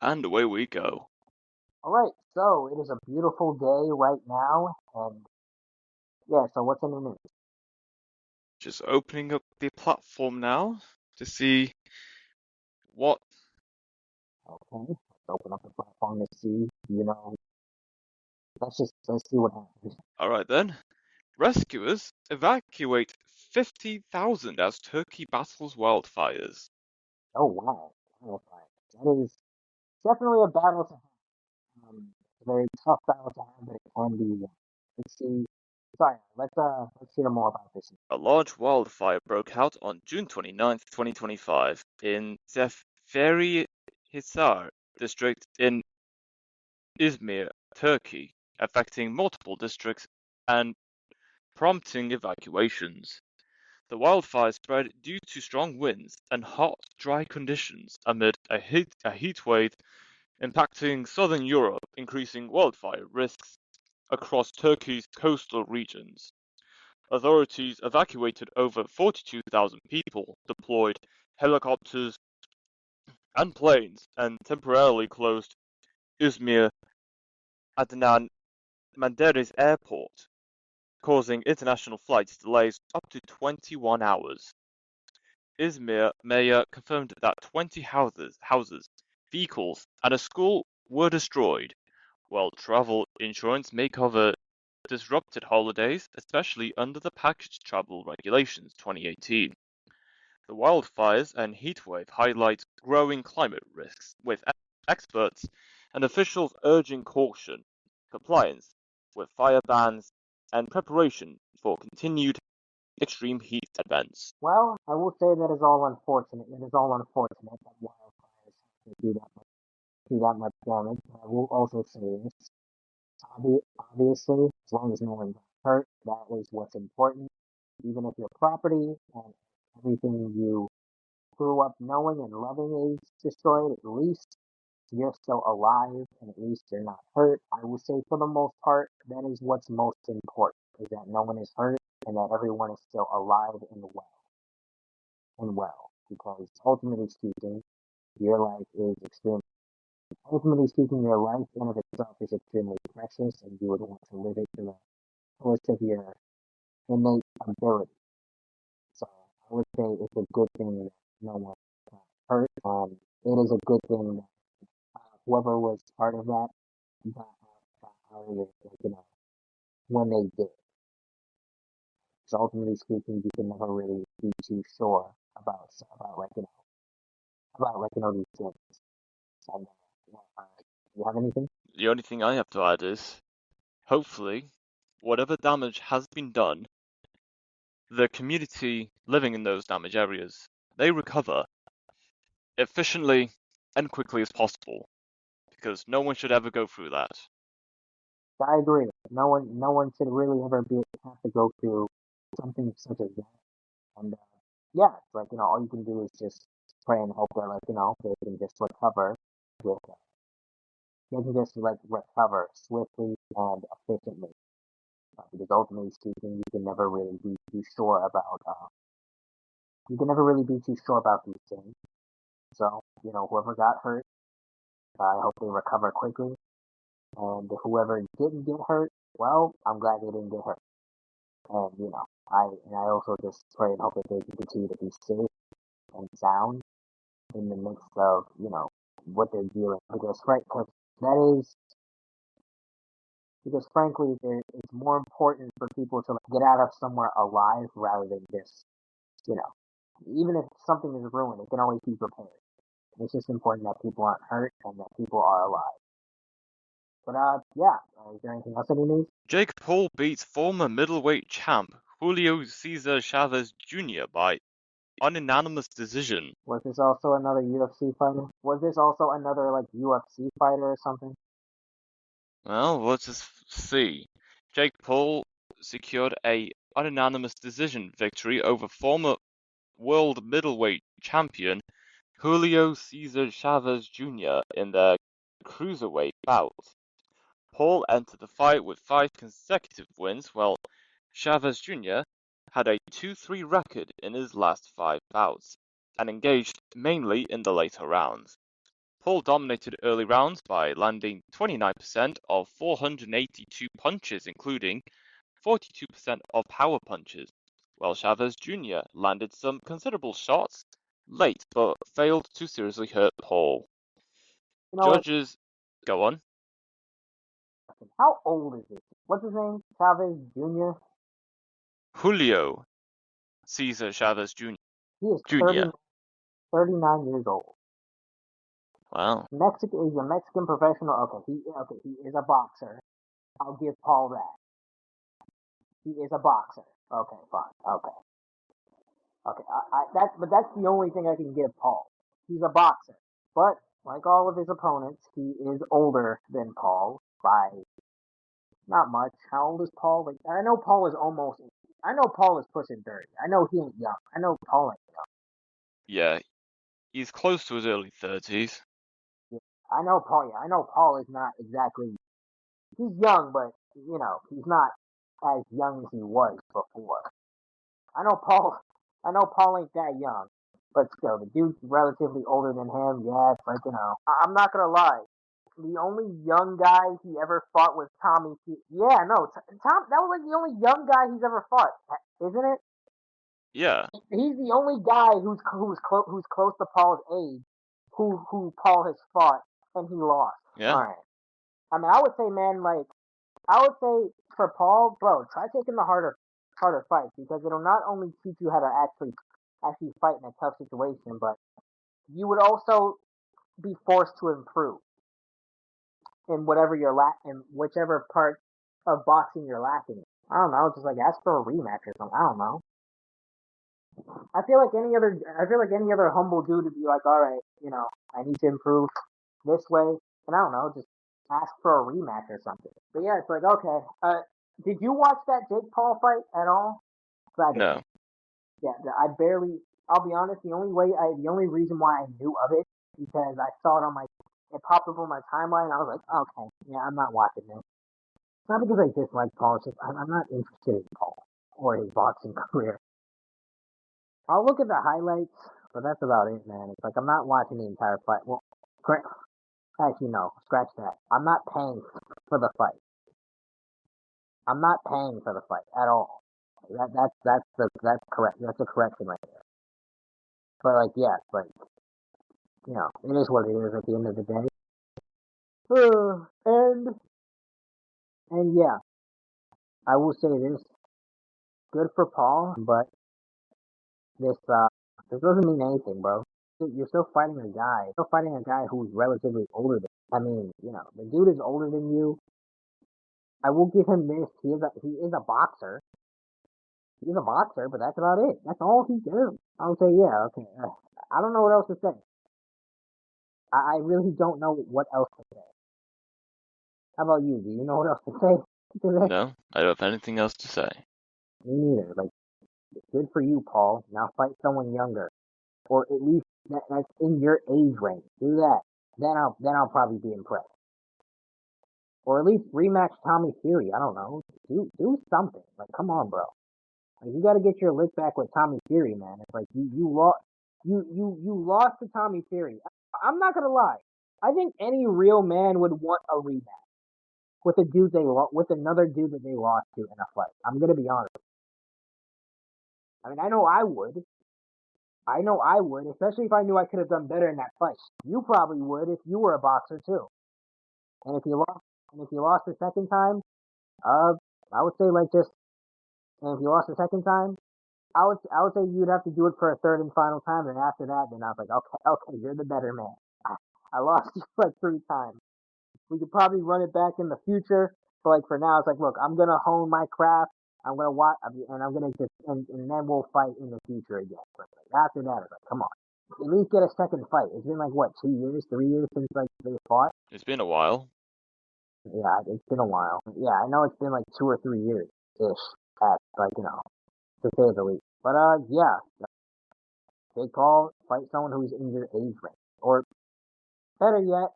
And away we go. All right, so it is a beautiful day right now, and yeah, so what's in the news? Just opening up the platform now to see what. Okay, let's open up the platform to see, let's see what happens. Alright then. Rescuers evacuate 50,000 as Turkey battles wildfires. Oh wow, wildfire. That is definitely a battle to have. It's a very tough battle to have, but it can be won. Let's see. Sorry, let's hear more about this. A large wildfire broke out on June 29th, 2025 in Hisar district in Izmir, Turkey, affecting multiple districts and prompting evacuations. The wildfire spread due to strong winds and hot, dry conditions amid a heat wave impacting southern Europe, increasing wildfire risks across Turkey's coastal regions. Authorities evacuated over 42,000 people, deployed helicopters and planes, and temporarily closed Izmir Adnan Menderes Airport, causing international flights delays up to 21 hours. Izmir mayor confirmed that 20 houses, vehicles, and a school were destroyed, while travel insurance may cover disrupted holidays, especially under the Package Travel Regulations 2018. The wildfires and heatwave highlight growing climate risks, with experts and officials urging caution, compliance with fire bans, and preparation for continued extreme heat events. Well, I will say that is all unfortunate. It is all unfortunate that wildfires have to do that much damage. But I will also say this. Obviously, as long as no one got hurt, that is what's important. Even if your property and everything you grew up knowing and loving is destroyed, at least you're still alive and at least you're not hurt. I will say for the most part, that is what's most important, is that no one is hurt and that everyone is still alive and well. Because your life is extremely, ultimately speaking, your life in of itself is extremely precious and you would want to live it to the fullest of your innate ability. So I would say it's a good thing that no one got hurt. It is a good thing that whoever was part of that got out of it, when they did. So ultimately speaking, you can never really be too sure about these things. And, do you have anything? The only thing I have to add is, hopefully, whatever damage has been done, the community living in those damaged areas, they recover efficiently and quickly as possible, because no one should ever go through that. I agree. No one should really ever be have to go through something such as that. And yeah, it's like all you can do is just pray and hope that they can just recover with they can just like recover swiftly and efficiently. Because ultimately speaking, you can never really be too sure about these things. So whoever got hurt, I hope they recover quickly. And whoever didn't get hurt, well, I'm glad they didn't get hurt. And I also just pray and hope that they can continue to be safe and sound in the midst of what they're dealing. That is because frankly, it's more important for people to get out of somewhere alive rather than just you know even if something is ruined, it can always be repaired. It's just important that people aren't hurt and that people are alive. But yeah. Is there anything else in the news? Jake Paul beats former middleweight champ Julio Cesar Chavez Jr. by unanimous decision. Was this also another UFC fighter? Was this also another like UFC fighter or something? Well, let's just see. Jake Paul secured a unanimous decision victory over former world middleweight champion Julio Cesar Chavez Jr. in their cruiserweight bout. Paul entered the fight with 5 consecutive wins, while Chavez Jr. had a 2-3 record in his last 5 bouts, and engaged mainly in the later rounds. Paul dominated early rounds by landing 29% of 482 punches, including 42% of power punches, while Chavez Jr. landed some considerable shots late but failed to seriously hurt Paul. You know what? Judges, go on. How old is this? What's his name? Chavez Jr. Julio Cesar Chavez Jr. He is Jr. 39 years old. Wow. He's a Mexican professional. He is a boxer. I'll give Paul that. He is a boxer. Okay, fine. Okay. That's the only thing I can give Paul. He's a boxer. But like all of his opponents, he is older than Paul by not much. How old is Paul? Like I know Paul is almost. I know Paul is pushing 30. I know he ain't young. I know Paul ain't young. Yeah, he's close to his early 30s. Yeah, I know Paul. Yeah, I know Paul is not exactly. He's young, but he's not as young as he was before. I know Paul. I know Paul ain't that young, but still, the dude's relatively older than him. Yeah, it's like I'm not gonna lie. The only young guy he ever fought was Tommy. Yeah, no, Tom. That was like the only young guy he's ever fought, isn't it? Yeah, He's the only guy who's close to Paul's age, who Paul has fought and he lost. All yeah. right. I mean, I would say, man, like I would say for Paul, bro, try taking the harder fights because it'll not only teach you how to actually fight in a tough situation, but you would also be forced to improve in in whichever part of boxing you're lacking. I don't know, just like ask for a rematch or something. I don't know. I feel like any other humble dude would be like, all right, I need to improve this way, and I don't know, just ask for a rematch or something. But yeah, it's like okay. Did you watch that Jake Paul fight at all? 'Cause I didn't. No. Yeah, I barely. I'll be honest. The only reason why I knew of it because I saw it it popped up on my timeline. And I was like, okay, yeah, I'm not watching this. It's not because I dislike Paul. It's just I'm not interested in Paul or his boxing career. I'll look at the highlights, but that's about it, man. It's like I'm not watching the entire fight. Well, actually, no, scratch that. I'm not paying for the fight. I'm not paying for the fight at all. That's correct. That's a correction right there. But like, yeah, like it is what it is at the end of the day. And yeah, I will say this: good for Paul, but this doesn't mean anything, bro. You're still fighting a guy. Still fighting a guy who's relatively older than. I mean, the dude is older than you. I will give him this. He is a boxer. He's a boxer, but that's about it. That's all he does. I would say, yeah, okay. I don't know what else to say. I really don't know what else to say. How about you? Do you know what else to say? No, I don't have anything else to say. Me neither. Like, good for you, Paul. Now fight someone younger, or at least that's in your age range. Do that. Then I'll probably be impressed. Or at least rematch Tommy Fury. I don't know. Do something. Like, come on, bro. Like, you got to get your lick back with Tommy Fury, man. It's like you lost you lost to Tommy Fury. I'm not gonna lie. I think any real man would want a rematch with with another dude that they lost to in a fight. I'm gonna be honest. I mean, I know I would. I know I would, especially if I knew I could have done better in that fight. You probably would if you were a boxer too. And if you lost the second time, uh, I would say like just. And if you lost the second time, I would say you'd have to do it for a third and final time, and after that, then I was like, okay, you're the better man. I lost you like 3 times. We could probably run it back in the future, but like for now, it's like, look, I'm gonna hone my craft. I'm gonna watch, and I'm gonna just, and then we'll fight in the future again. But like, after that, it's like, come on, at least get a second fight. It's been like what, 2 years, 3 years since like they fought. It's been a while. Yeah, it's been a while. Yeah, I know it's been like 2 or 3 years ish at like to say the least. But yeah, Jake Paul fight someone who's in your age range, or better yet,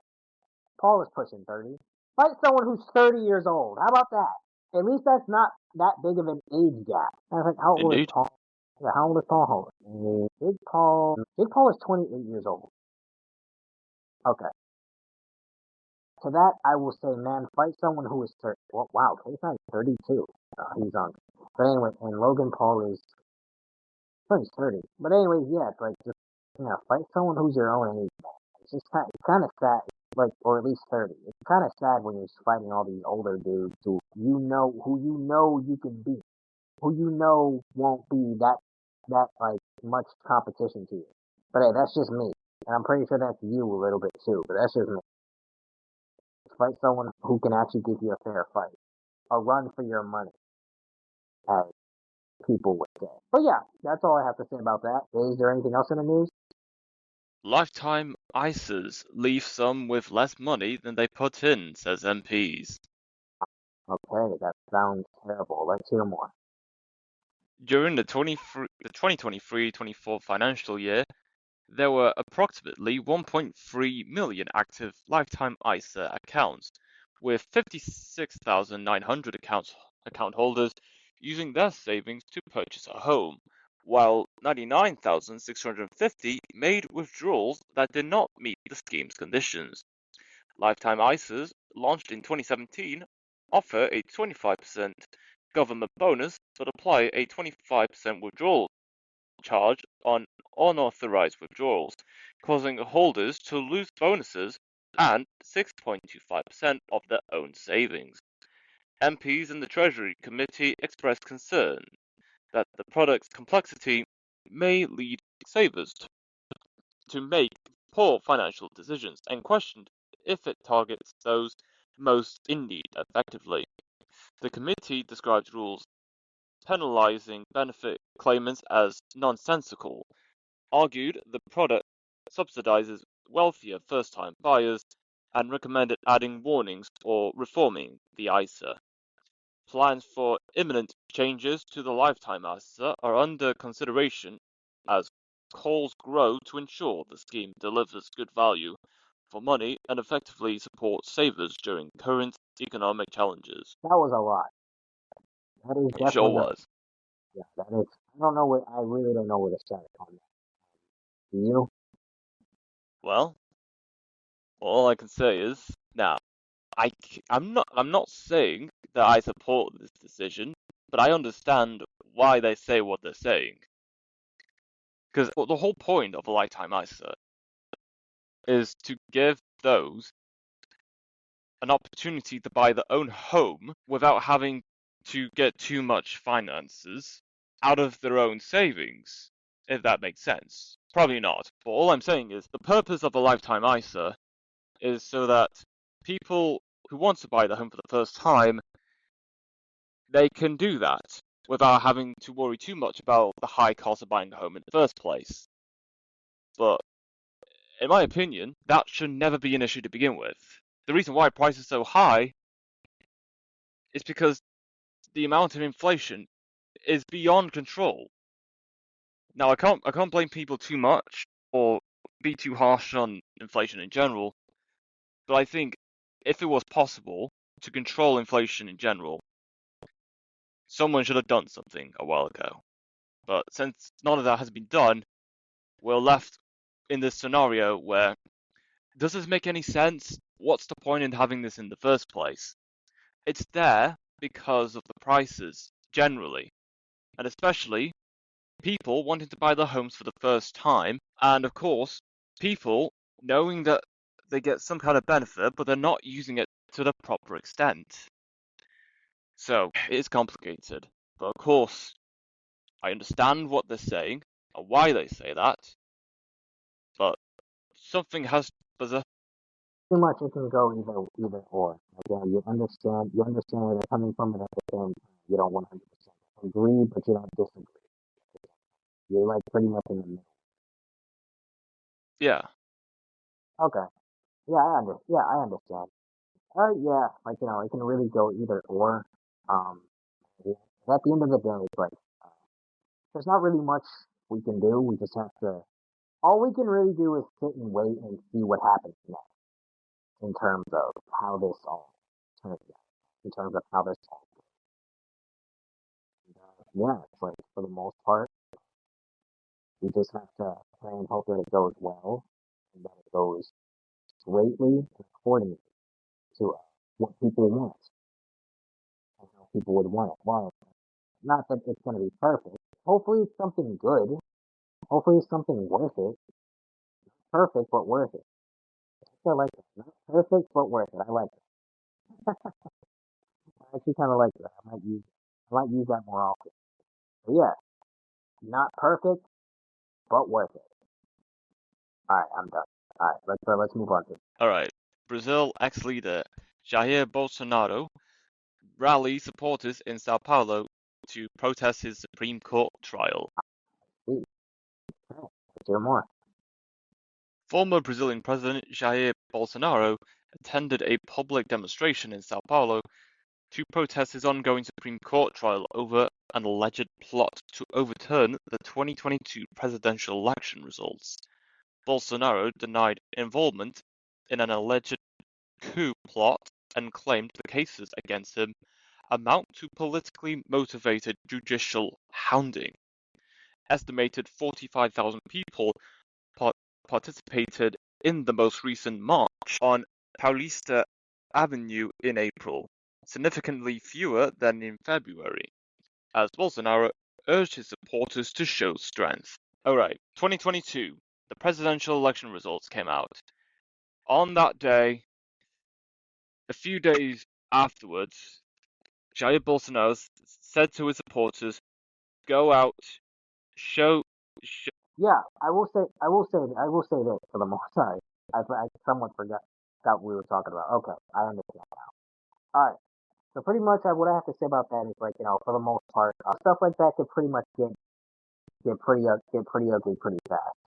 Paul is pushing 30. Fight someone who's 30 years old. How about that? At least that's not that big of an age gap. I was like, how old is Indeed. Paul? Yeah, how old is Paul Holland? Big Paul is 28 years old. Okay. to that, I will say, man, fight someone who is 30. Well, wow, K-Side's 32. He's young. But anyway, and Logan Paul is, I think he's 30. But anyways, yeah, it's like, just, fight someone who's your own age, man. It's kind of sad, like, or at least 30. It's kind of sad when you're fighting all these older dudes who you know you can beat, who you know won't be like, much competition to you. But hey, that's just me. And I'm pretty sure that's you a little bit too, but that's just me. Fight someone who can actually give you a fair fight. A run for your money, as people would say. But yeah, that's all I have to say about that. Is there anything else in the news? Lifetime ISAs leave some with less money than they put in, says MPs. Okay, that sounds terrible. Let's hear more. During the 2023-24 financial year, there were approximately 1.3 million active lifetime ISA accounts, with 56,900 account holders using their savings to purchase a home, while 99,650 made withdrawals that did not meet the scheme's conditions. Lifetime ISAs, launched in 2017, offer a 25% government bonus but apply a 25% withdrawal charge on unauthorized withdrawals, causing holders to lose bonuses and 6.25% of their own savings. MPs in the Treasury Committee expressed concern that the product's complexity may lead savers to make poor financial decisions and questioned if it targets those most in need effectively. The committee describes rules penalizing benefit claimants as nonsensical, argued the product subsidizes wealthier first-time buyers, and recommended adding warnings or reforming the ISA. Plans for imminent changes to the lifetime ISA are under consideration as calls grow to ensure the scheme delivers good value for money and effectively supports savers during current economic challenges. That was a lot. That is It sure definitely was. yeah. That is. I don't know what. I really don't know where to start on that. Do you? Well, all I can say is now I'm not saying that I support this decision, but I understand why they say what they're saying. Because the whole point of a lifetime ISA is to give those an opportunity to buy their own home without having to get too much finances out of their own savings, if that makes sense. Probably not. But all I'm saying is the purpose of a lifetime ISA is so that people who want to buy the home for the first time, they can do that without having to worry too much about the high cost of buying a home in the first place. But in my opinion, that should never be an issue to begin with. The reason why prices are so high is because the amount of inflation is beyond control. Now, I can't blame people too much or be too harsh on inflation in general, but I think if it was possible to control inflation in general, someone should have done something a while ago. But since none of that has been done, we're left in this scenario where does this make any sense? What's the point in having this in the first place? It's there because of the prices generally, and especially people wanting to buy their homes for the first time, and of course, people knowing that they get some kind of benefit, but they're not using it to the proper extent. So it's complicated. But of course, I understand what they're saying and why they say that, but something has but Pretty much, it can go either or. Again, you understand where they're coming from, and at the same time, you don't 100% agree, but you don't disagree. You're like pretty much in the middle. yeah. Okay. Yeah, I understand. Yeah, like it can really go either or. Um, yeah. At the end of the day, it's like there's not really much we can do. We just have to. All we can really do is sit and wait and see what happens next in terms of how this all turns out. In terms of how this all. Yeah, it's like for the most part, we just have to pray and hope that it goes well and that it goes greatly and accordingly. to what people want and how people would want it. Well, not that it's going to be perfect. Hopefully, it's something good. Hopefully, it's something worth it. Perfect, but worth it. I like that. Not perfect, but worth it. I like it. I actually kind of like that. I might use that more often. But yeah, not perfect, but worth it. All right, I'm done. All right, let's move on to. All right. Brazil ex-leader Jair Bolsonaro rallies supporters in Sao Paulo to protest his Supreme Court trial. Please, let's hear more. Former Brazilian President Jair Bolsonaro attended a public demonstration in Sao Paulo to protest his ongoing Supreme Court trial over an alleged plot to overturn the 2022 presidential election results. Bolsonaro denied involvement in an alleged coup plot and claimed the cases against him amount to politically motivated judicial hounding. Estimated 45,000 people participated in the most recent march on Paulista Avenue in April, significantly fewer than in February, as Bolsonaro urged his supporters to show strength. Alright, 2022, the presidential election results came out. On that day, a few days afterwards, Jair Bolsonaro said to his supporters, go out, show. Yeah, I will say this for the most. Sorry, I somewhat forgot what we were talking about. Okay, I understand now. All right, so pretty much what I have to say about that is like for the most part, stuff like that could pretty much get pretty ugly pretty fast.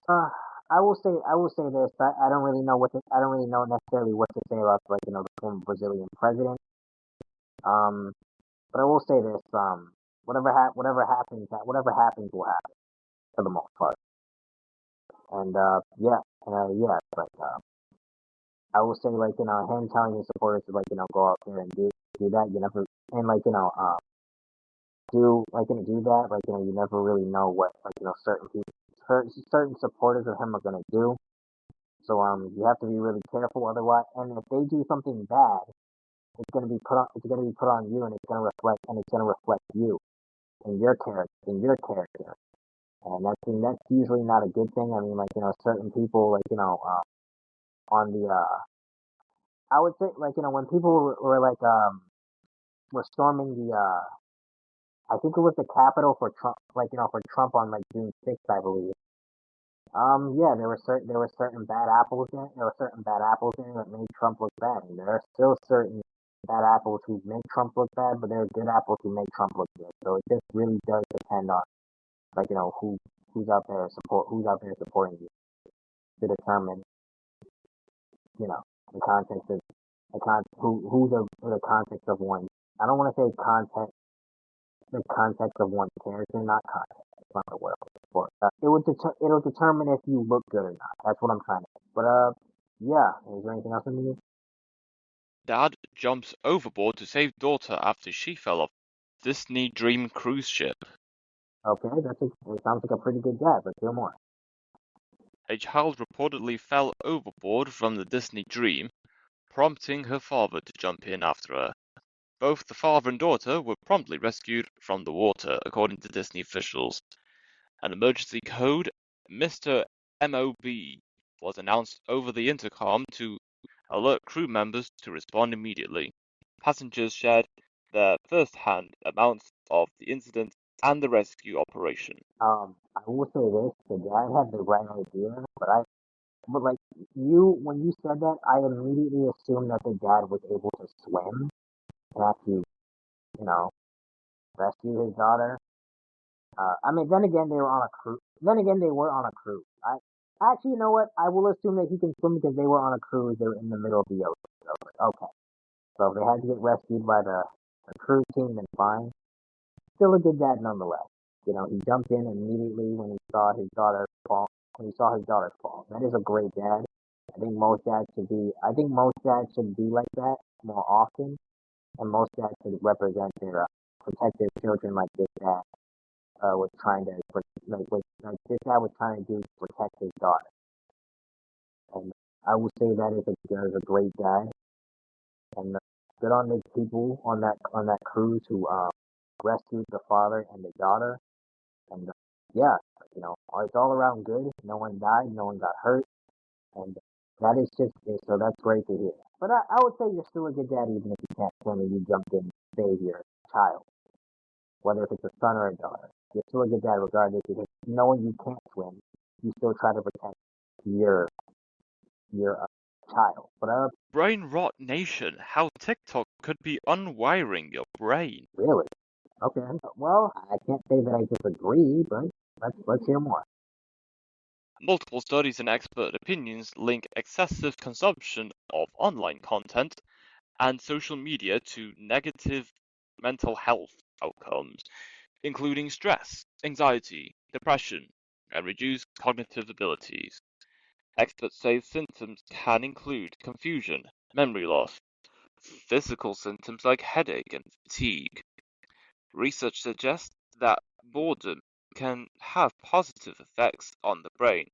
I will say this. I don't really know I don't really know necessarily what to say about like the former Brazilian president. Um, but I will say this. Whatever happens will happen for the most part. And yeah, but I will say like him telling his supporters to like go out there and do that. You never and like do that. Like you never really know what like certain people, certain supporters of him are gonna do. So you have to be really careful. Otherwise, and if they do something bad, it's gonna be put on you, and it's gonna reflect you and your character. And that's usually not a good thing. I mean, like certain people, like on the I would say like when people were like were storming the I think it was the Capitol for Trump, like for Trump on like June 6th, I believe. Yeah, there were certain bad apples in it. There were certain bad apples in it that made Trump look bad. And there are still certain bad apples who make Trump look bad, but there are good apples who make Trump look good. So it just really does depend on like who's out there supporting you to determine the context of who's the context of one. I don't want to say the context of one's character, not context. That's not the word for it. It'll determine if you look good or not. That's what I'm trying to say. But yeah. Is there anything else in the Dad jumps overboard to save daughter after she fell off Disney Dream cruise ship. Okay, it sounds like a pretty good dad. Let's hear more. A child reportedly fell overboard from the Disney Dream, prompting her father to jump in after her. Both the father and daughter were promptly rescued from the water, according to Disney officials. An emergency code, Mr. MOB, was announced over the intercom to alert crew members to respond immediately. Passengers shared their first-hand accounts of the incident and the rescue operation. I will say this: the dad had the right idea, but like when you said that, I immediately assumed that the dad was able to swim and actually, you know, rescue his daughter. I mean, then again, they were on a cruise. Then again, they were on a cruise. I actually, you know what? I will assume that he can swim because they were on a cruise. They were in the middle of the ocean. So, okay. So if they had to get rescued by the cruise team, then fine. Still a good dad nonetheless. He jumped in immediately when he saw his daughter fall. When he saw his daughter fall, that is a great dad. I think most dads should be. I think most dads should be like that more often, and most dads should represent protect their children like this dad was trying to like this guy was trying to do to protect his daughter. And I would say that is a great guy. And good on the people on that cruise who rescued the father and the daughter. And yeah, it's all around good. No one died, no one got hurt, and that is just so that's great to hear. But I would say you're still a good dad even if you can't swim and you jumped in to save your child, whether if it's a son or a daughter. You're still a good dad regardless because knowing you can't swim, you still try to protect your your child. But Brain rot nation, how TikTok could be unwiring your brain. really, okay. Well, I can't say that I disagree, but let's hear more. Multiple studies and expert opinions link excessive consumption of online content and social media to negative mental health outcomes, including stress, anxiety, depression, and reduced cognitive abilities. Experts say symptoms can include confusion, memory loss, physical symptoms like headache and fatigue. Research suggests that boredom can have positive effects on the brain.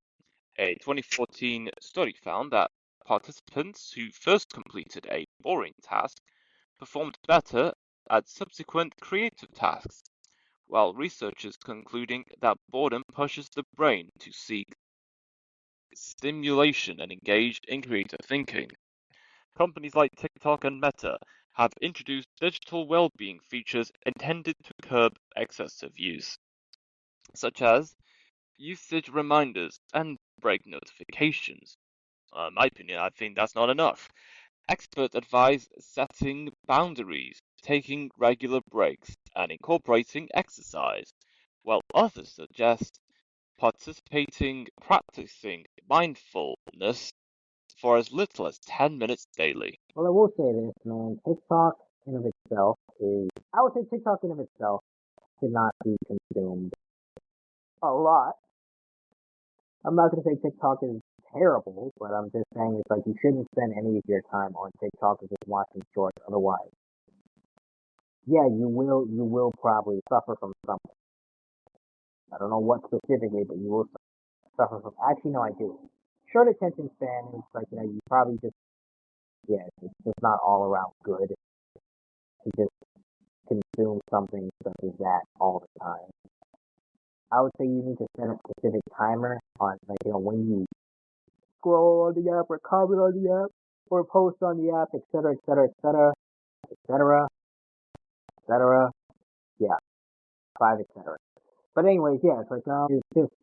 A 2014 study found that participants who first completed a boring task performed better at subsequent creative tasks, while researchers concluding that boredom pushes the brain to seek stimulation and engage in creative thinking. Companies like TikTok and Meta have introduced digital well-being features intended to curb excessive use, such as usage reminders and break notifications. In my opinion, I think that's not enough. Experts advise setting boundaries, taking regular breaks, and incorporating exercise, while others suggest practicing mindfulness for as little as 10 minutes daily. Well, I will say this, man. TikTok in of itself is, I would say TikTok in of itself should not be consumed a lot. I'm not going to say TikTok is terrible, but I'm just saying it's like you shouldn't spend any of your time on TikTok or just watching shorts. Otherwise, yeah, you will probably suffer from something. I don't know what specifically, but you will suffer from. Actually, no, I do. Short attention span is like you probably just yeah, it's just not all around good to just consume something such as that all the time. I would say you need to set a specific timer on when you scroll on the app or comment on the app or post on the app, etc., etc., etc., etc., etc. Yeah, five, etc. But anyways, yeah, it's like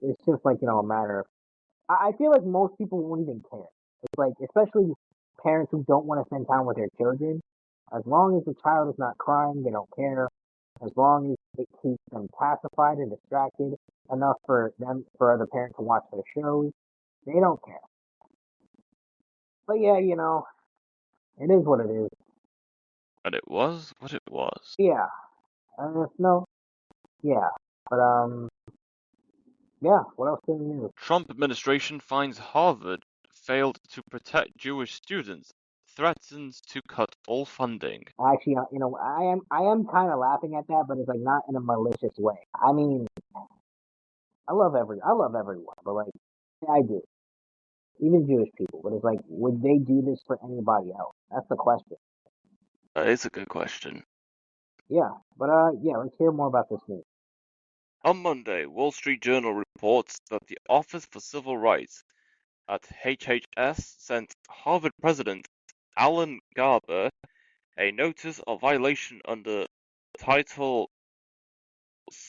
it's just like a matter of. I feel like most people won't even care. It's like especially parents who don't want to spend time with their children. As long as the child is not crying, they don't care. As long as it keeps them pacified and distracted enough for other parents to watch their shows, they don't care. But yeah, it is what it is. And it was what it was. Yeah. No. Yeah. But yeah. What else do we need? Trump administration finds Harvard failed to protect Jewish students, threatens to cut all funding. Actually, I am kind of laughing at that, but it's like not in a malicious way. I mean, I love everyone, but like, I do, even Jewish people. But it's like, would they do this for anybody else? That's the question. That is a good question. Yeah, but yeah, let's hear more about this news. On Monday, Wall Street Journal reports that the Office for Civil Rights at HHS sent Harvard President Alan Garber a notice of violation under Title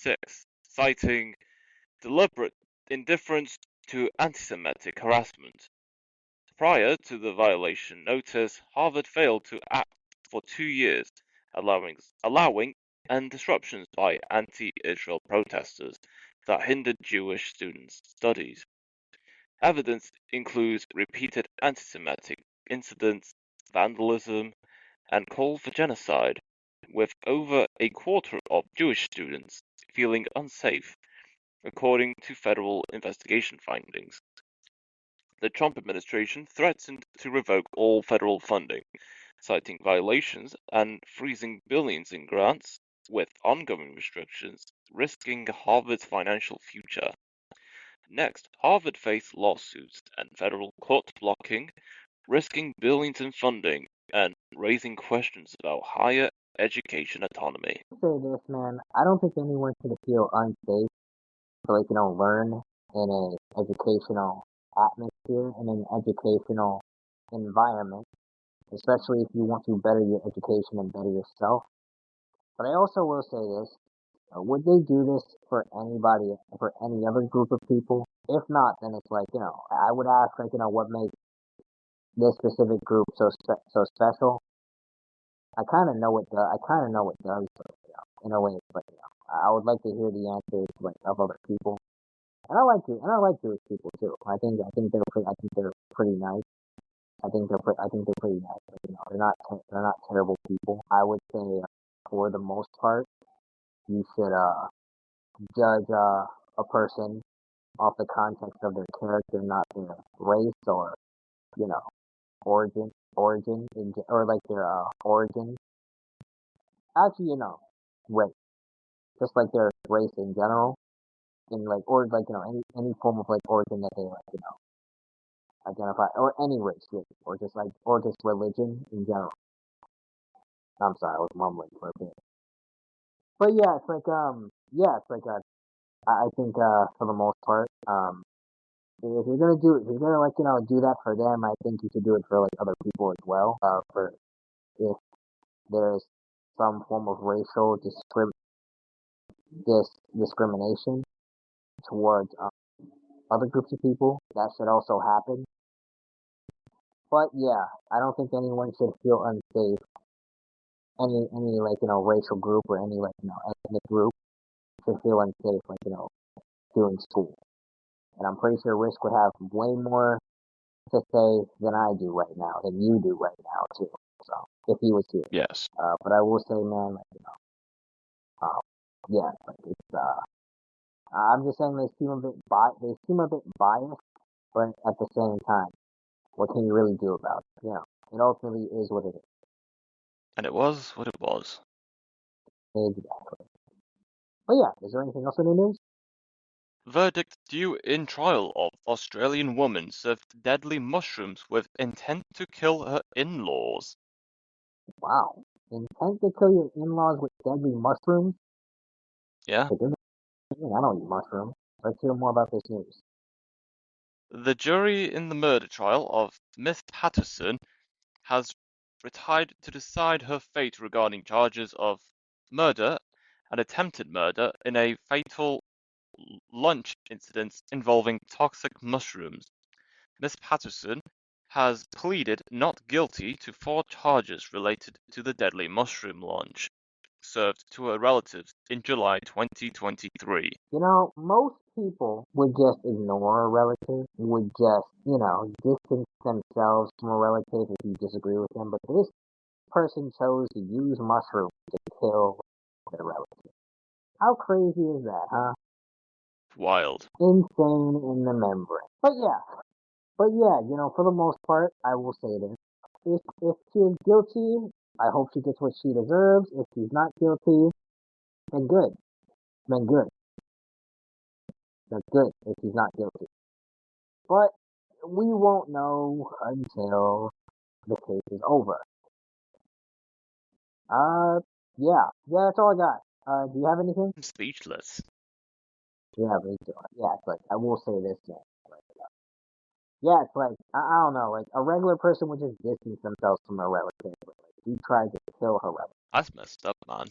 VI, citing deliberate indifference to anti-Semitic harassment. Prior to the violation notice, Harvard failed to act for 2 years, allowing and disruptions by anti-Israel protesters that hindered Jewish students' studies. Evidence includes repeated anti-Semitic incidents, vandalism, and call for genocide, with over a quarter of Jewish students feeling unsafe, according to federal investigation findings. The Trump administration threatened to revoke all federal funding, citing violations and freezing billions in grants, with ongoing restrictions risking Harvard's financial future. Next, Harvard faced lawsuits and federal court blocking, risking billions in funding and raising questions about higher education autonomy. Say this, man. I don't think anyone should feel unsafe to learn in a educational atmosphere, in an educational environment, especially if you want to better your education and better yourself. But I also will say this. Would they do this for anybody, for any other group of people? If not, then it's I would ask, what makes this specific group so special? I kind of know what I kind of know what does, but, in a way, but I would like to hear the answers of other people. And I like Jewish people too. I think they're pretty nice. I think they're pretty nice. They're not terrible people. I would say, for the most part, you should judge a person off the context of their character, not their race or you know or like their origin. Actually, race, just like their race in general, in or any form of origin that they identify, or any race really, or just religion in general. I'm sorry, I was mumbling for a bit. But yeah, it's like I think for the most part, if you're gonna if you're gonna do that for them, I think you should do it for other people as well. For if there's some form of racial discrimination towards other groups of people, that should also happen. But yeah, I don't think anyone should feel unsafe. Any racial group or any ethnic group should feel unsafe doing school. And I'm pretty sure Risk would have way more to say than I do right now, than you do right now too. So if he was here, Yes. but I will say, man, yeah, it's I'm just saying they seem a bit biased, but at the same time, what can you really do about it? It ultimately is what it is. And it was what it was. Exactly. But yeah, is there anything else in the news? Verdict due in trial of Australian woman served deadly mushrooms with intent to kill her in-laws. Wow. Intent to kill your in-laws with deadly mushrooms? Yeah. I don't eat mushrooms. Let's hear more about this news. The jury in the murder trial of Miss Patterson has retired to decide her fate regarding charges of murder and attempted murder in a fatal lunch incident involving toxic mushrooms. Miss Patterson has pleaded not guilty to 4 charges related to the deadly mushroom lunch served to her relatives in July 2023. Most people would just ignore a relative, would just, distance themselves from a relative if you disagree with them, but this person chose to use mushrooms to kill their relative. How crazy is that, huh? Wild. Insane in the membrane. But yeah, for the most part, I will say this. If she is guilty, I hope she gets what she deserves. If she's not guilty, then good. Then good. That's good if she's not guilty. But we won't know until the case is over. Uh, yeah, that's all I got. Do you have anything? I'm speechless. Yeah, me too. Yeah, it's I will say this, man. Yeah, it's I don't know, a regular person would just distance themselves from a relative. But, if you tried to kill her relative, That's messed up, man.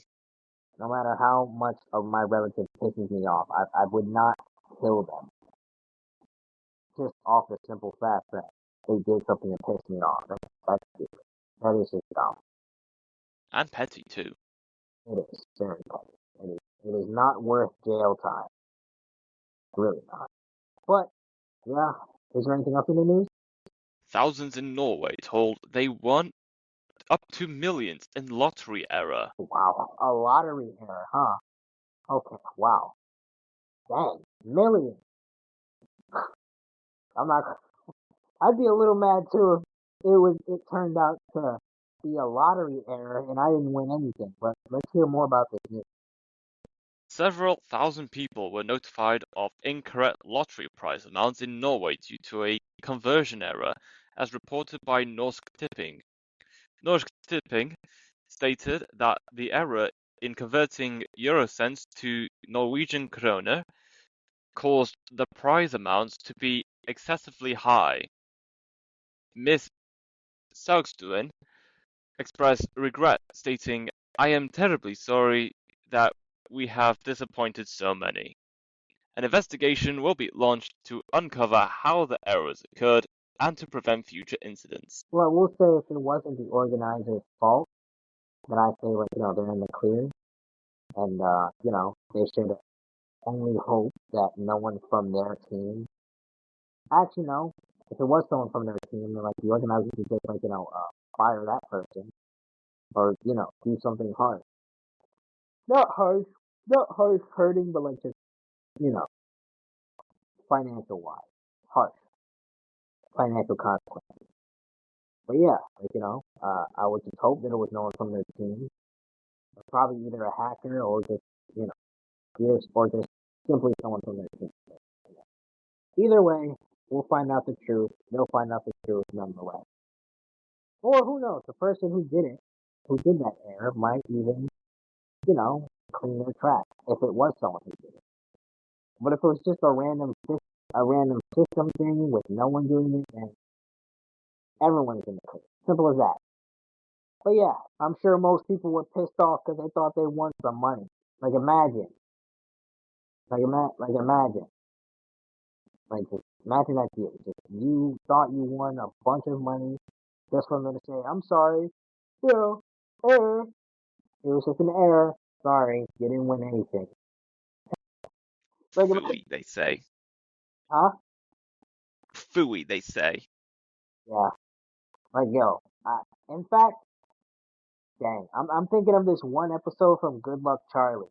no matter how much of my relative pisses me off, I would not kill them. Just off the simple fact that they did something that pissed me off. That's stupid. That is just dumb. And petty, too. It is very petty. It is not worth jail time. Really not. But, yeah, is there anything else in the news? Thousands in Norway told they won up to millions in lottery error. Wow, a lottery error, huh? Okay, wow. Dang, millions. I'm not. I'd be a little mad too if it turned out to be a lottery error and I didn't win anything. But let's hear more about this news. Several thousand people were notified of incorrect lottery prize amounts in Norway due to a conversion error, as reported by Norsk Tipping. Tipping stated that the error in converting eurocents to Norwegian kroner caused the prize amounts to be excessively high. Miss Saugstuen expressed regret, stating, "I am terribly sorry that we have disappointed so many. An investigation will be launched to uncover how the errors occurred and to prevent future incidents." Well, I will say if it wasn't the organizer's fault, then I say like they're in the clear, and they should only hope that no one from their team. Actually, no. If it was someone from their team, then like the organizer could just fire that person or do something harsh. Not harsh, not harsh hurting, but like just you know financial wise, harsh financial consequence. But yeah, I would just hope that it was no one from their team. Probably either a hacker or just you know or just simply someone from their team. Either way, we'll find out the truth. They'll find out the truth nonetheless. Or who knows? The person who did that error, might even, clean their track if it was someone who did it. But if it was just a random system thing with no one doing it, then everyone's in the clear. Simple as that. But yeah, I'm sure most people were pissed off because they thought they won some money. Like imagine, imagine, just imagine that deal. Just you thought you won a bunch of money just for them to say, "I'm sorry, error. It was just an error. Sorry, you didn't win anything." Like, Phooey, they say. huh? Phooey, they say. Yeah. Like, yo. In fact, dang, I'm thinking of this one episode from Good Luck Charlie,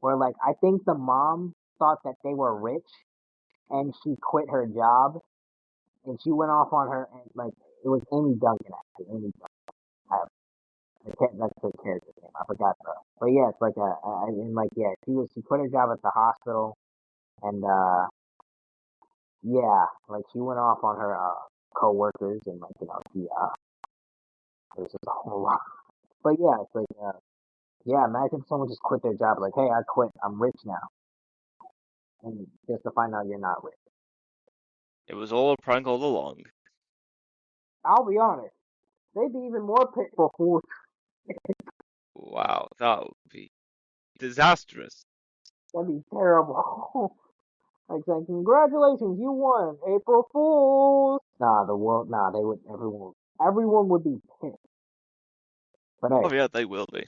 where like I think the mom thought that they were rich, and she quit her job, and she went off on her, and like it was Amy Duncan actually. Amy Duncan. That's her character's name. I forgot though. But yeah, it's like and like yeah, she quit her job at the hospital, and yeah, like she went off on her coworkers, and like she it was just a whole lot. But yeah, it's like yeah, imagine someone just quit their job, like, hey, I quit, I'm rich now, and just to find out you're not rich. It was all a prank all along. I'll be honest, they'd be even more pitful fools. Wow, that would be disastrous. That'd be terrible. Like saying, congratulations, you won, April Fools. Nah, the world, nah, everyone would be pissed. But hey, Oh yeah, they will be.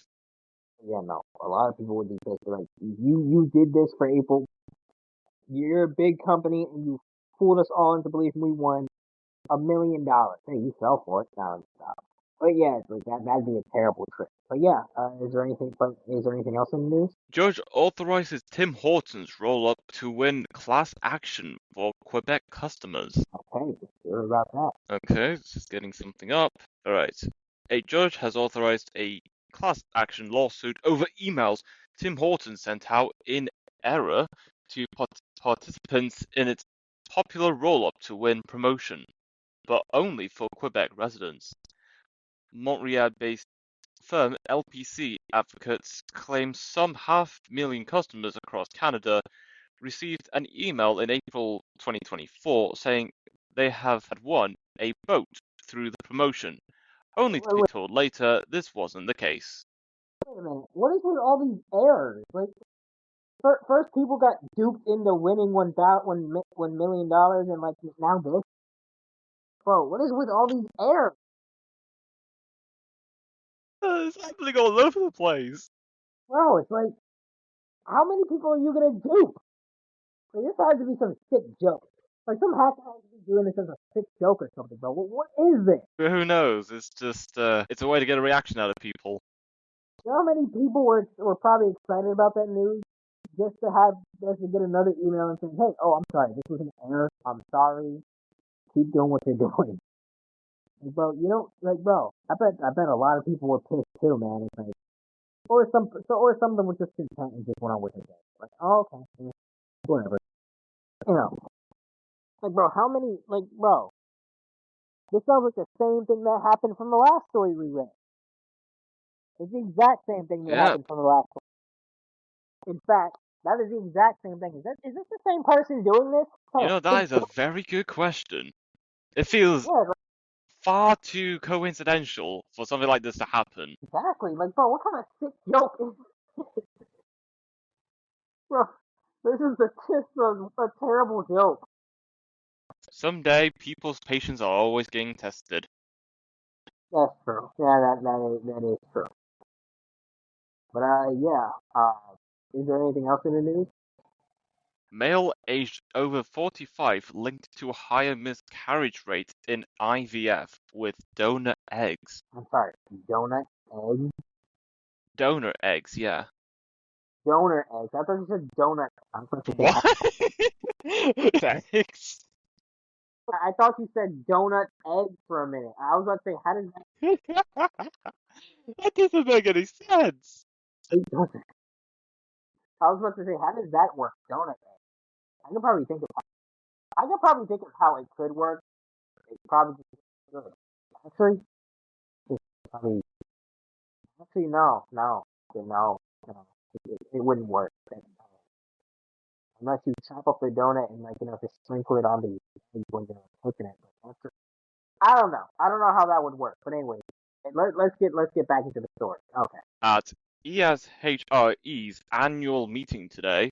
yeah, no, a lot of people would be pissed. Like, you did this for April. You're a big company, and you fooled us all into believing we won $1 million. Hey, you fell for it. Now stop. But yeah, it's like that'd be a terrible trick. But yeah, is there anything else in the news? Judge authorizes Tim Hortons roll-up to win class action for Quebec customers. Okay, just sure about that. Okay, just getting something up. Alright. A judge has authorized a class action lawsuit over emails Tim Hortons sent out in error to participants in its popular roll-up to win promotion, but only for Quebec residents. Montreal-based firm LPC Advocates claim some half-million customers across Canada received an email in April 2024 saying they have had won a boat through the promotion, only to be Wait, told later this wasn't the case. wait a minute. What is with all these errors? Like, first people got duped into winning $1 million, and like now this. Bro, what is with all these errors? It's happening all over the place. Bro, it's like, how many people are you gonna dupe? Like, this has to be some sick joke. Like, some hacker has to be doing this as a sick joke or something, bro. What is this? But who knows? It's just it's a way to get a reaction out of people. You know how many people were probably excited about that news just to get another email and saying, "Hey, oh, I'm sorry, this was an error. I'm sorry. Keep doing what you're doing." Like, bro, bro. I bet a lot of people were pissed too, man. It's like, or some of them were just content and just went on with their day. Like, oh, okay, yeah, whatever. You know, like, bro, how many, like, bro, This sounds like the same thing that happened from the last story we read. It's the exact same thing that Yeah, happened from the last one. In fact, that is the exact same thing. Is this the same person doing this? that is a very good question. It feels Yeah, far too coincidental for something like this to happen. exactly. Like, bro, what kind of sick joke is bro? This is just a terrible joke. Someday, people's patience are always getting tested. That's true. Yeah, that is true. But yeah. Is there anything else in the news? Male aged over 45 linked to a higher miscarriage rate in IVF with donor eggs. I'm sorry. Donut eggs. Donor eggs, yeah. Donor eggs. I thought you said donut. I'm supposed to say. What? Eggs? I thought you said donut eggs for a minute. I was about to say, how does that? That doesn't make any sense. It doesn't. I was about to say, how does that work? Donut eggs. I could probably think of. I could probably think of how it could work. It probably just good. Actually, it's probably. Actually, no. It wouldn't work. Unless you chop up the donut and just sprinkle it on the egg when you're cooking it. But I don't know. I don't know how that would work. But anyway, let's get back into the story. Okay. At ESHRE's annual meeting today,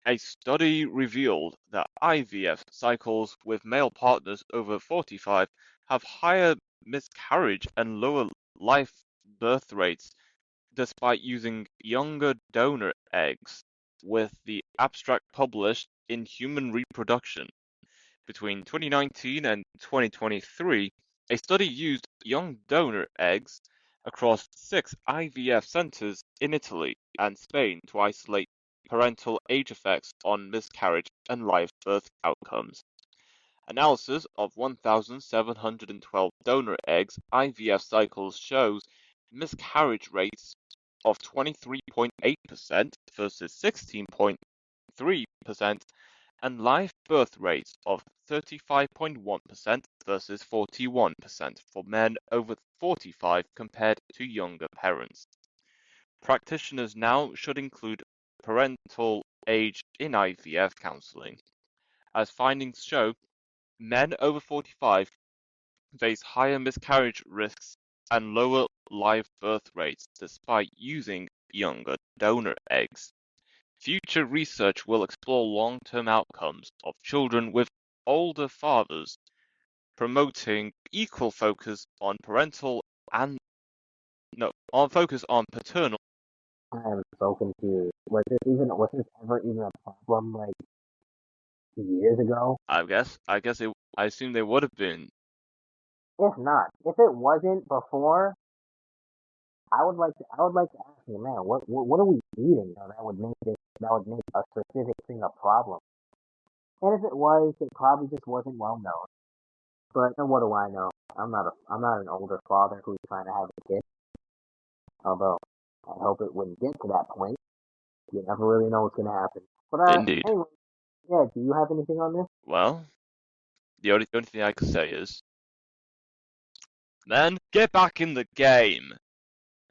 a study revealed that IVF cycles with male partners over 45 have higher miscarriage and lower live birth rates despite using younger donor eggs, with the abstract published in Human Reproduction. Between 2019 and 2023, a study used young donor eggs across 6 IVF centers in Italy and Spain to isolate parental age effects on miscarriage and live birth outcomes. Analysis of 1,712 donor eggs IVF cycles shows miscarriage rates of 23.8% versus 16.3% and live birth rates of 35.1% versus 41% for men over 45 compared to younger parents. Practitioners now should include parental age in IVF counseling, as findings show men over 45 face higher miscarriage risks and lower live birth rates despite using younger donor eggs. Future research will explore long-term outcomes of children with older fathers, promoting equal focus on parental and no, on focus on paternal. I am so confused. Was this ever even a problem like years ago? I assume they would have been. If not, if it wasn't before, I would like to ask you, man, what are we eating that would make a specific thing a problem? And if it was, it probably just wasn't well known. But what do I know? I'm not an older father who's trying to have a kid. Although I hope it wouldn't get to that point. You never really know what's gonna happen. But Indeed. anyway, yeah. Do you have anything on this? Well, the only thing I can say is, men, get back in the game.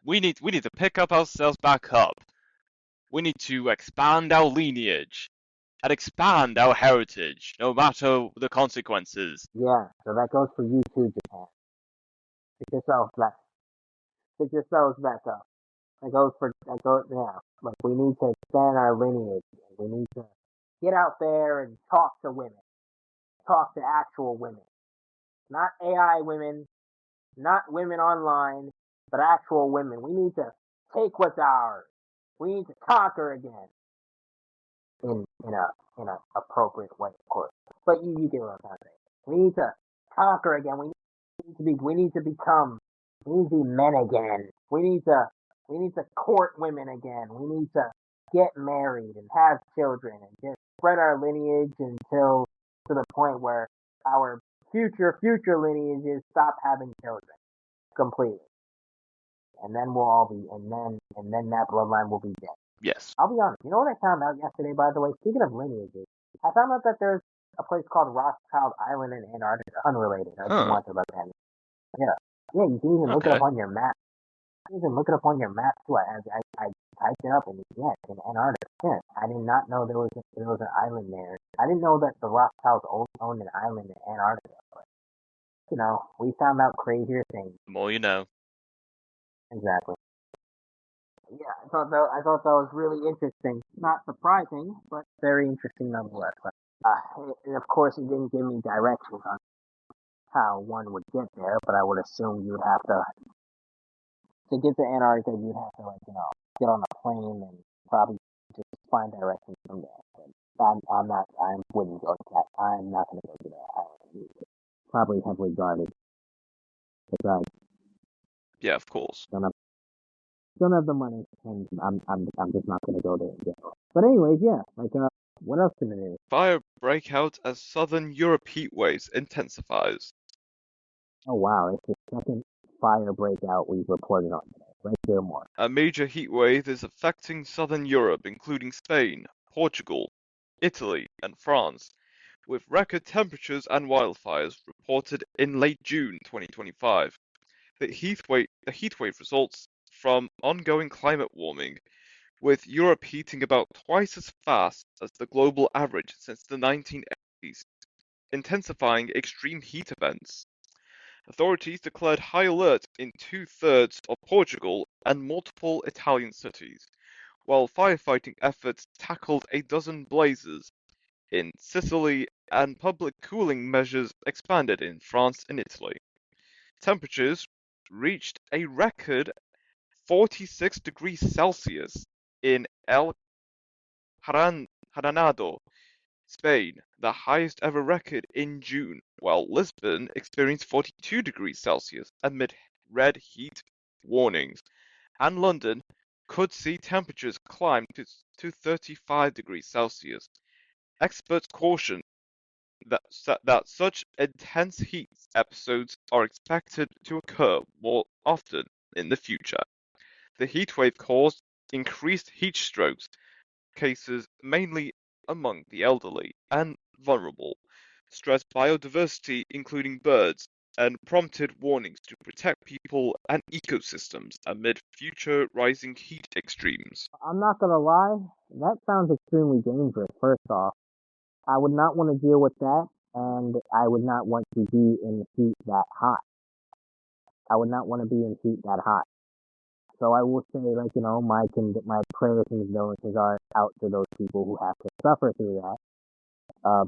We need to pick up ourselves back up. We need to expand our lineage and expand our heritage, no matter the consequences. Yeah. So that goes for you too, Japan. Pick yourself back. Pick yourselves back up. Yeah. Like we need to expand our lineage. We need to get out there and talk to women. Talk to actual women. Not AI women, not women online, but actual women. We need to take what's ours. We need to conquer again. In a appropriate way, of course. But you get what I'm trying to say. We need to conquer again. We need to become we need to be men again. We need to court women again. We need to get married and have children and just spread our lineage until to the point where our future lineages stop having children completely. And then we'll all be and then that bloodline will be dead. Yes. I'll be honest. You know what I found out yesterday, by the way? Speaking of lineages, I found out that there's a place called Rothschild Island in Antarctica. Unrelated. I just Huh. wanted to let that. Yeah, yeah. You can even look it up Okay. on your map. You can look it up on your map too. I typed it up and yeah, it's in Antarctica. Yeah, I did not know there was an island there. I didn't know that the Rothschilds owned an island in Antarctica. But we found out crazier things. The more you know. Exactly. Yeah, I thought that was really interesting. Not surprising, but very interesting nonetheless. And of course, it didn't give me directions on how one would get there, but I would assume you would have to get to Antarctica, you'd have to get on a plane and probably just find directions from there. But I wouldn't go to that. I'm not going to go to that island. Probably heavily guarded because Yeah, of course. I don't have the money, and I'm just not going to go there. Yeah. But anyways, yeah. What else can it do? Fire breakout as southern Europe heat waves intensifies. Oh wow, it's the second fire breakout we've reported on today. Let's hear more. A major heat wave is affecting southern Europe, including Spain, Portugal, Italy, and France, with record temperatures and wildfires reported in late June 2025. The heat wave results from ongoing climate warming, with Europe heating about twice as fast as the global average since the 1980s, intensifying extreme heat events. Authorities declared high alert in two-thirds of Portugal and multiple Italian cities, while firefighting efforts tackled a dozen blazes in Sicily and public cooling measures expanded in France and Italy. Temperatures reached a record 46 degrees Celsius in El Haranado, Spain, the highest ever record in June, while Lisbon experienced 42 degrees Celsius amid red heat warnings, and London could see temperatures climb to 35 degrees Celsius. Experts caution that such intense heat episodes are expected to occur more often in the future. The heatwave caused increased heat strokes cases mainly among the elderly and vulnerable, stressed biodiversity including birds, and prompted warnings to protect people and ecosystems amid future rising heat extremes. I'm not gonna lie, that sounds extremely dangerous. First off, I would not want to deal with that, and I would not want to be in heat that hot. I would not want to be in heat that hot. So I will say, my prayers and condolences are out to those people who have to suffer through that.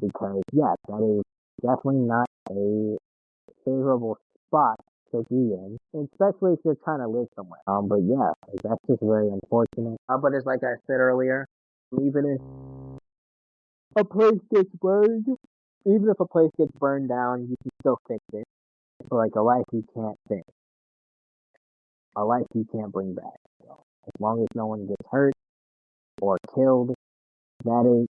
Because yeah, that is definitely not a favorable spot to be in, especially if you're trying to live somewhere. But yeah, that's just very unfortunate. But it's like I said earlier, even if a place gets burned, even if a place gets burned down, you can still fix it. But like a life you can't fix, a life you can't bring back. So as long as no one gets hurt or killed, that is,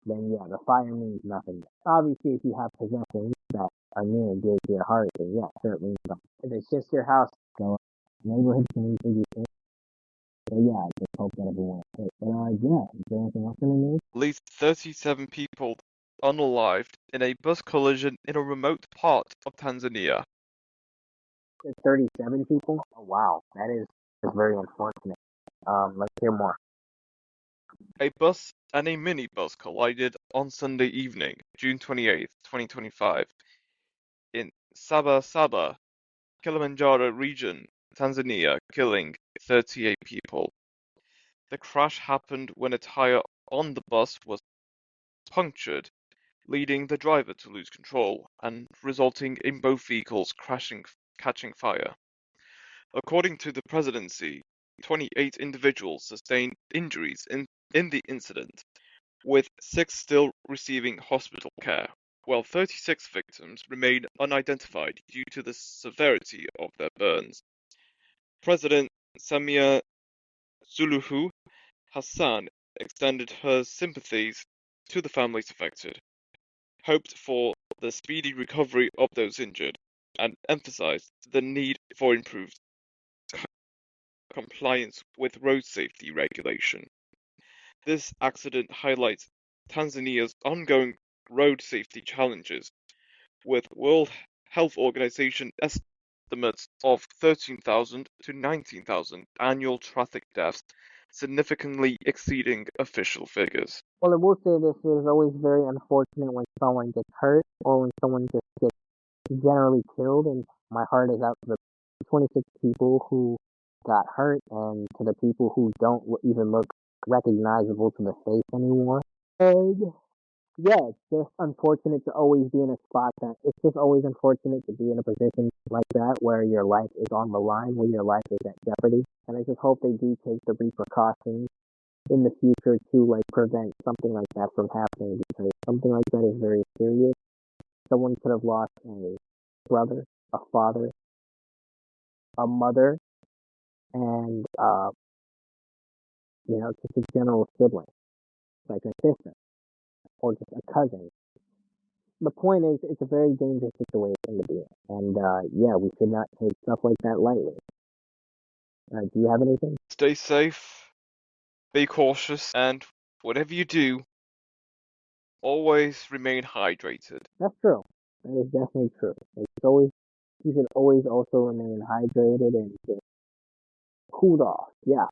then yeah, the fire means nothing. Obviously, if you have possessions that are near and dear to your heart, then yeah, certainly. If it's just your house, so neighborhood change will be safe. So yeah, I just hope that everyone is safe. But yeah, is there anything else in the news? At least 37 people unalived in a bus collision in a remote part of Tanzania. There's 37 people. Oh wow, that's very unfortunate. Let's hear more. A bus and a minibus collided on Sunday evening, June 28, 2025, in Sabasaba, Kilimanjaro region, Tanzania, killing 38 people. The crash happened when a tire on the bus was punctured, leading the driver to lose control and resulting in both vehicles catching fire. According to the presidency, 28 individuals sustained injuries in the incident, with 6 still receiving hospital care, while 36 victims remain unidentified due to the severity of their burns. President Samia Suluhu Hassan extended her sympathies to the families affected, hoped for the speedy recovery of those injured, and emphasized the need for improved compliance with road safety regulation. This accident highlights Tanzania's ongoing road safety challenges, with World Health Organization estimates of 13,000 to 19,000 annual traffic deaths, significantly exceeding official figures. Well, I will say this is always very unfortunate when someone gets hurt or when someone just gets generally killed, and my heart is out to the 26 people who got hurt and to the people who don't even look recognizable to the face anymore. And yeah, it's just unfortunate to always be in a spot that it's just always unfortunate to be in a position like that where your life is on the line, where your life is at jeopardy. And I just hope they do take the repercussions in the future to like prevent something like that from happening, because something like that is very serious. Someone could have lost a brother, a father, a mother, and just a general sibling, like a sister or just a cousin. The point is, it's a very dangerous situation to be in, and yeah, we should not take stuff like that lightly. Do you have anything? Stay safe, be cautious, and whatever you do, always remain hydrated. That's true. That is definitely true. You should always also remain hydrated and just cooled off. Yeah.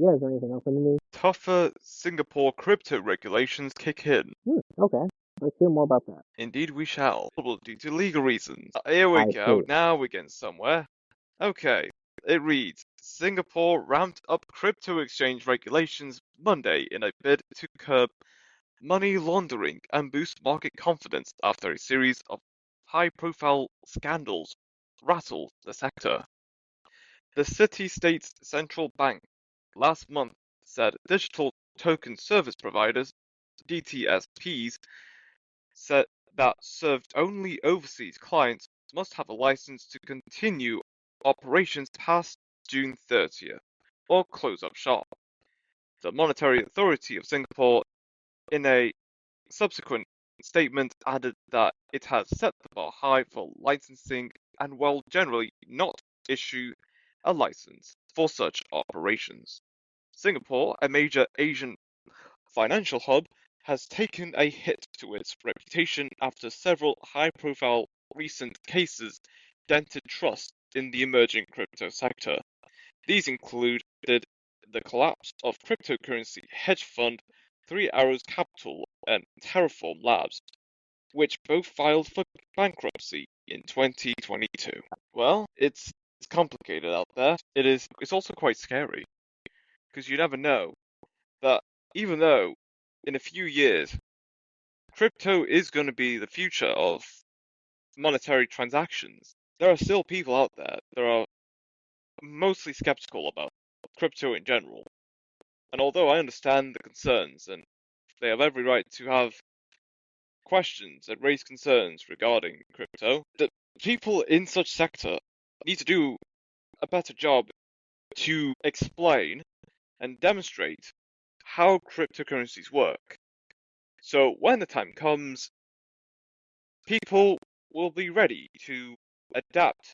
Yeah, is there anything else in the news? Tougher Singapore crypto regulations kick in. Okay. Let's hear more about that. Indeed, we shall. Due to legal reasons. Here we I go. see. Now we're getting somewhere. Okay. It reads, Singapore ramped up crypto exchange regulations Monday in a bid to curb money laundering and boost market confidence after a series of high-profile scandals rattled the sector. The city-state's central bank last month said digital token service providers, DTSPs, said that served only overseas clients must have a license to continue operations past June 30th, or close up shop. The Monetary Authority of Singapore, in a subsequent statement, added that it has set the bar high for licensing and will generally not issue a license for such operations. Singapore, a major Asian financial hub, has taken a hit to its reputation after several high-profile recent cases dented trust in the emerging crypto sector. These included the collapse of cryptocurrency hedge fund 3 Arrows Capital and Terraform Labs, which both filed for bankruptcy in 2022. Well, it's complicated out there. It's also quite scary because you never know that even though in a few years crypto is going to be the future of monetary transactions, there are still people out there that are mostly skeptical about crypto in general. And although I understand the concerns and they have every right to have questions and raise concerns regarding crypto, the people in such sector need to do a better job to explain and demonstrate how cryptocurrencies work. So when the time comes, people will be ready to adapt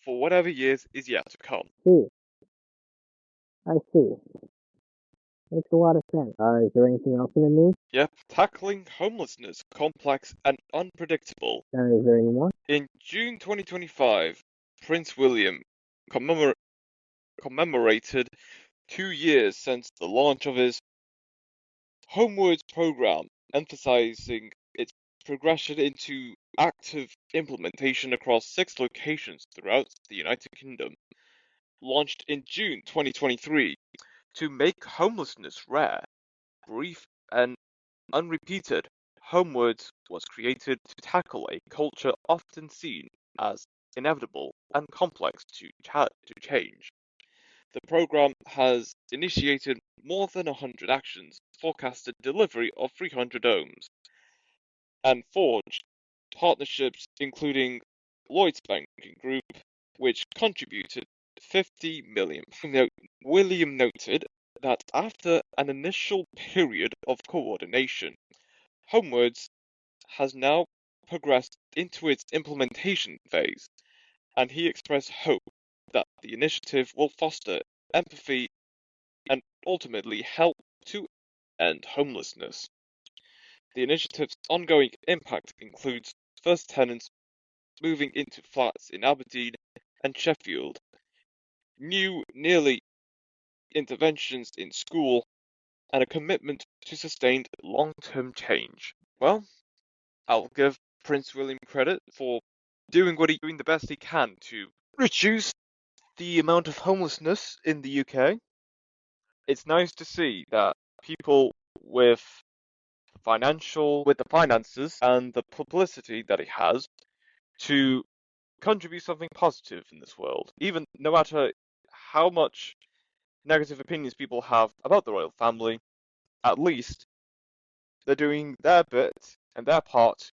for whatever years is yet to come. I see. Makes a lot of sense. Is there anything else in the news? Yep, tackling homelessness, complex and unpredictable. Is there any more? In June 2025, Prince William commemorated 2 years since the launch of his Homewards program, emphasizing its progression into active implementation across 6 locations throughout the United Kingdom. Launched in June 2023 to make homelessness rare, brief, and unrepeated, Homewards was created to tackle a culture often seen as inevitable and complex to change. The program has initiated more than 100 actions, forecasted delivery of 300 homes, and forged partnerships including Lloyds Banking Group, which contributed 50 million. William noted that after an initial period of coordination, Homewards has now progressed into its implementation phase, and he expressed hope that the initiative will foster empathy and ultimately help to end homelessness. The initiative's ongoing impact includes first tenants moving into flats in Aberdeen and Sheffield, new nearly interventions in school, and a commitment to sustained long-term change. Well, I'll give Prince William credit for doing the best he can to reduce the amount of homelessness in the UK. It's nice to see that people with the finances and the publicity that he has to contribute something positive in this world. Even no matter how much negative opinions people have about the royal family, at least they're doing their bit and their part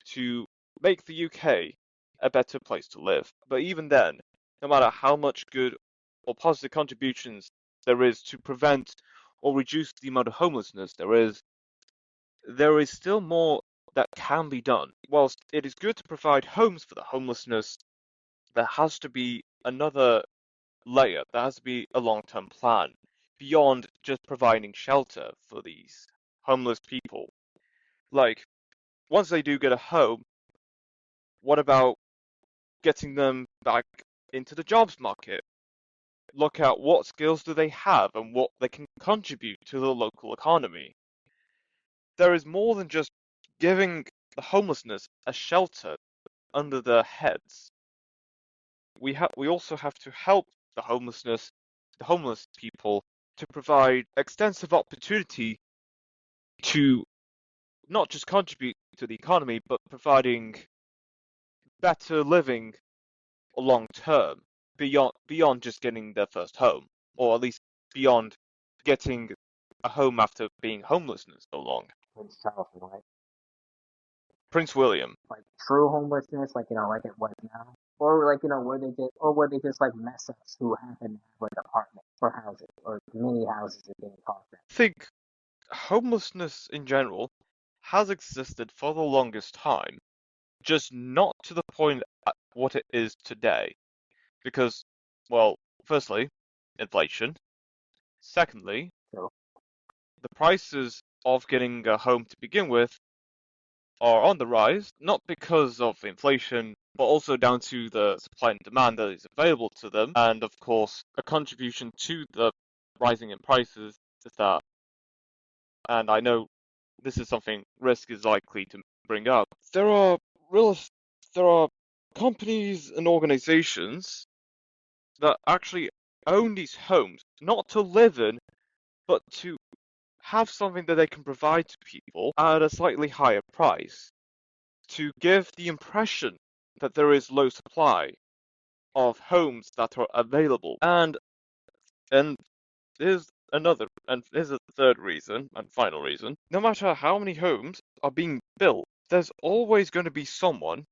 to make the UK a better place to live. But even then, no matter how much good or positive contributions there is to prevent or reduce the amount of homelessness there is still more that can be done. Whilst it is good to provide homes for the homelessness, there has to be another layer. There has to be a long-term plan beyond just providing shelter for these homeless people. Like, once they do get a home, what about getting them back into the jobs market? Look at what skills do they have and what they can contribute to the local economy. There is more than just giving the homelessness a shelter under their heads. We also have to help the homeless people to provide extensive opportunity to not just contribute to the economy, but providing better living long term beyond just getting their first home, or at least beyond getting a home after being homeless for so long. Prince Charles, right? Prince William. Like true homelessness, like like it was now, or like where they just like mess ups who happen to have like apartments or houses or mini houses are being talked about. I think homelessness in general has existed for the longest time, just not to the point at what it is today. Because, well, firstly, inflation. Secondly, So the prices of getting a home to begin with are on the rise, not because of inflation, but also down to the supply and demand that is available to them. And of course, a contribution to the rising in prices is that, and I know this is something Risk is likely to bring up. Real, there are companies and organizations that actually own these homes, not to live in, but to have something that they can provide to people at a slightly higher price, to give the impression that there is low supply of homes that are available. And here's a third reason and final reason. No matter how many homes are being built, there's always going to be someone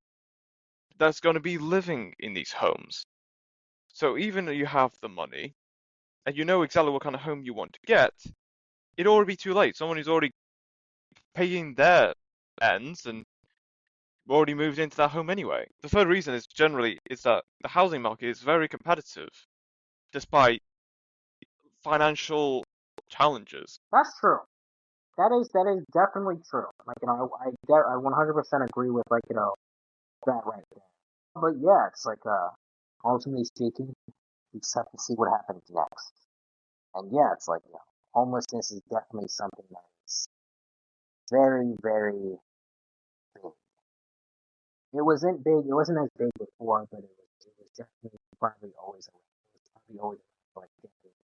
that's going to be living in these homes. So even if you have the money and you know exactly what kind of home you want to get, it'd already be too late. Someone who's already paying their ends and already moved into that home anyway. The third reason is that the housing market is very competitive, despite financial challenges. that's true. That is definitely true. Like I 100% agree with that right there. But yeah, it's like ultimately speaking, we just have to see what happens next. And yeah, it's like homelessness is definitely something that is very very big. It wasn't big. It wasn't as big before, but it was definitely probably always around. It was probably always around for like decades.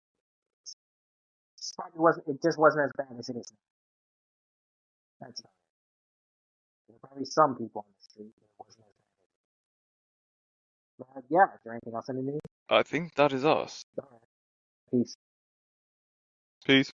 It just wasn't as bad as it is now. That's not. There were probably some people on the street, but it wasn't as bad. But yeah, is there anything else in the news? I think that is us. All right. Peace. Peace.